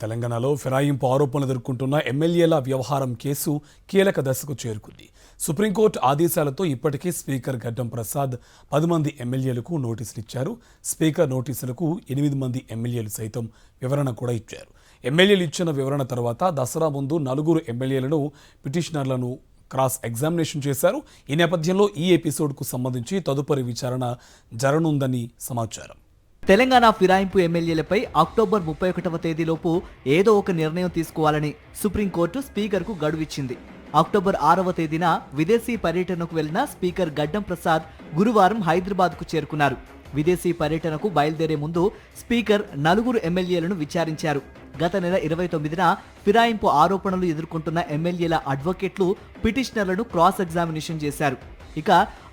తెలంగాణలో ఫిరాయింపు ఆరోపణలు ఎదుర్కొంటున్న ఎమ్మెల్యేల వ్యవహారం కేసు కీలక దశకు చేరుకుంది. సుప్రీంకోర్టు ఆదేశాలతో ఇప్పటికే స్పీకర్ గడ్డం ప్రసాద్ 10 మంది ఎమ్మెల్యేలకు నోటీసులు ఇచ్చారు. స్పీకర్ నోటీసులకు 8 మంది ఎమ్మెల్యేలు సైతం వివరణ కూడా ఇచ్చారు. ఎమ్మెల్యేలు ఇచ్చిన వివరణ తర్వాత దసరా ముందు 4 ఎమ్మెల్యేలను పిటిషనర్లను క్రాస్ ఎగ్జామినేషన్ చేశారు. ఈ నేపథ్యంలో ఈ ఎపిసోడ్కు సంబంధించి తదుపరి విచారణ జరగనుందని సమాచారం. తెలంగాణ ఫిరాయింపు ఎమ్మెల్యేలపై అక్టోబర్ 31వ తేదీలోపు ఏదో ఒక నిర్ణయం తీసుకోవాలని సుప్రీంకోర్టు స్పీకర్కు గడువిచ్చింది. అక్టోబర్ 6వ తేదీన విదేశీ పర్యటనకు వెళ్లిన స్పీకర్ గడ్డం ప్రసాద్ గురువారం హైదరాబాద్కు చేరుకున్నారు. విదేశీ పర్యటనకు బయలుదేరే ముందు స్పీకర్ 4 ఎమ్మెల్యేలను విచారించారు. గత నెల 29న ఫిరాయింపు ఆరోపణలు ఎదుర్కొంటున్న ఎమ్మెల్యేల అడ్వకేట్లు పిటిషనర్లను క్రాస్ ఎగ్జామినేషన్ చేశారు. ఇక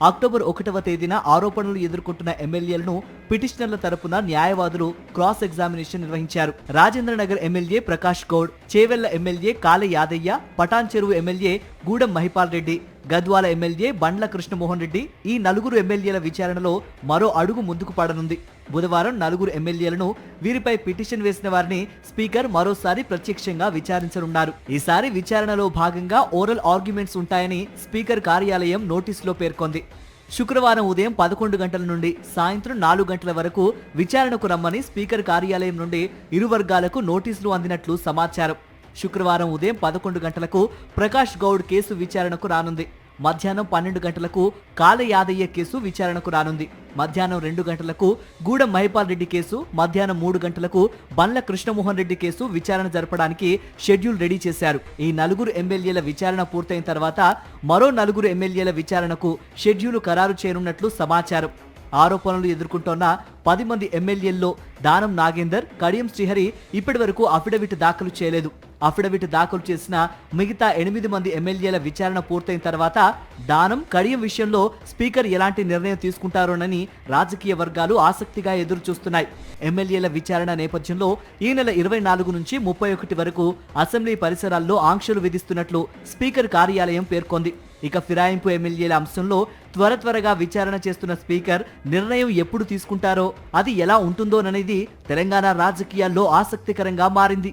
అక్టోబర్ 1వ తేదీన ఆరోపణలు ఎదుర్కొంటున్న ఎమ్మెల్యేలను పిటిషనర్ల తరపున న్యాయవాదులు క్రాస్ ఎగ్జామినేషన్ నిర్వహించారు. రాజేంద్రనగర్ ఎమ్మెల్యే ప్రకాష్ గౌడ్, చేవెళ్ల ఎమ్మెల్యే కాళ యాదయ్య, పటాన్ చెరువు ఎమ్మెల్యే గూడెం మహిపాల్ రెడ్డి, గద్వాల ఎమ్మెల్యే బండ్ల కృష్ణమోహన్ రెడ్డి ఈ 4 ఎమ్మెల్యేల విచారణలో మరో అడుగు ముందుకు పడనుంది. బుధవారం 4 ఎమ్మెల్యేలను, వీరిపై పిటిషన్ వేసిన వారిని స్పీకర్ మరోసారి ప్రత్యక్షంగా విచారించనున్నారు. ఈసారి విచారణలో భాగంగా ఓరల్ ఆర్గ్యుమెంట్స్ ఉంటాయని స్పీకర్ కార్యాలయం నోటీసులో పేర్కొంది. శుక్రవారం ఉదయం 11 గంటల నుండి సాయంత్రం 4 గంటల వరకు విచారణకు రమ్మని స్పీకర్ కార్యాలయం నుండి ఇరు వర్గాలకు నోటీసులు అందినట్లు సమాచారం. శుక్రవారం ఉదయం 11 గంటలకు ప్రకాష్ గౌడ్ కేసు విచారణకు రానుంది. మధ్యాహ్నం 12 గంటలకు కాళ యాదయ్య కేసు విచారణకు రానుంది. మధ్యాహ్నం 2 గంటలకు గూడెం మహిపాల్ రెడ్డి కేసు, మధ్యాహ్నం 3 గంటలకు బండ్ల కృష్ణమోహన్ రెడ్డి కేసు విచారణ జరపడానికి షెడ్యూల్ రెడీ చేశారు. ఈ 4 ఎమ్మెల్యేల విచారణ పూర్తయిన తర్వాత మరో 4 ఎమ్మెల్యేల విచారణకు షెడ్యూల్ ఖరారు చేయనున్నట్లు సమాచారం. ఆరోపణలు ఎదుర్కొంటోన్న 10 మంది ఎమ్మెల్యేల్లో దానం నాగేందర్, కడియం శ్రీహరి ఇప్పటి వరకు అఫిడవిట్ దాఖలు చేయలేదు. అఫిడవిట్ దాఖలు చేసిన మిగతా 8 మంది ఎమ్మెల్యేల విచారణ పూర్తయిన తర్వాత దానం, కడియం విషయంలో స్పీకర్ ఎలాంటి నిర్ణయం తీసుకుంటారోనని రాజకీయ వర్గాలు ఆసక్తిగా ఎదురు చూస్తున్నాయి. ఎమ్మెల్యేల విచారణ నేపథ్యంలో ఈ నెల 24 నుంచి 31 వరకు అసెంబ్లీ పరిసరాల్లో ఆంక్షలు విధిస్తున్నట్లు స్పీకర్ కార్యాలయం పేర్కొంది. ఇక ఫిరాయింపు ఎమ్మెల్యేల అంశంలో త్వరగా విచారణ చేస్తున్న స్పీకర్ నిర్ణయం ఎప్పుడు తీసుకుంటారో, అది ఎలా ఉంటుందోననేది తెలంగాణ రాజకీయాల్లో ఆసక్తికరంగా మారింది.